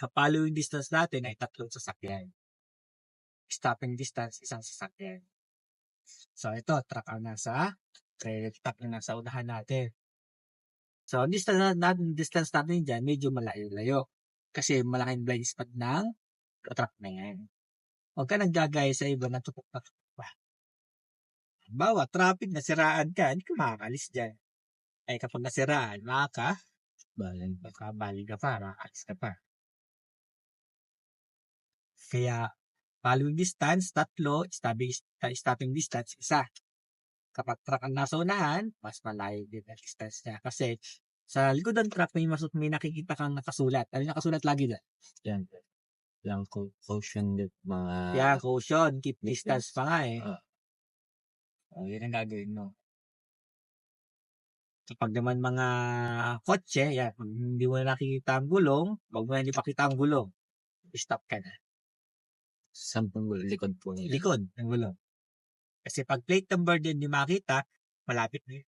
Following distance natin ay 3 sasakyan. Stopping distance, 1 sasakyan. So, ito, truck ang nasa unahan natin. So, ang distance natin dyan, medyo malayo-layo. Kasi malaking blind spot ng truck na yan. Huwag ka naggagaya sa iba na tutok na tutok pa. Bawa, traffic, nasiraan ka, hindi ka makakalis dyan. Ay, kapag nasiraan, makakabali ka pa, makakalis ka pa. Kaya, following distance, 3, stopping distance, 1. Kapag truck ang nasa unahan, mas malayo din ang distance niya. Kasi, sa likod ng truck, may nakikita kang nakasulat. Ano yung nakasulat lagi dyan? Yan. Yung caution din, mga... Yeah, caution, keep distance pa nga eh. Yun ang gagawin mo. Kapag naman mga kotse, yan, pag hindi mo nakikita ang gulong, wag mo hindi pakita ang gulong, stop ka na. Sampung gulo, likod po nila. Likod ng gulong. Kasi pag plate number din hindi makita, malapit na yun.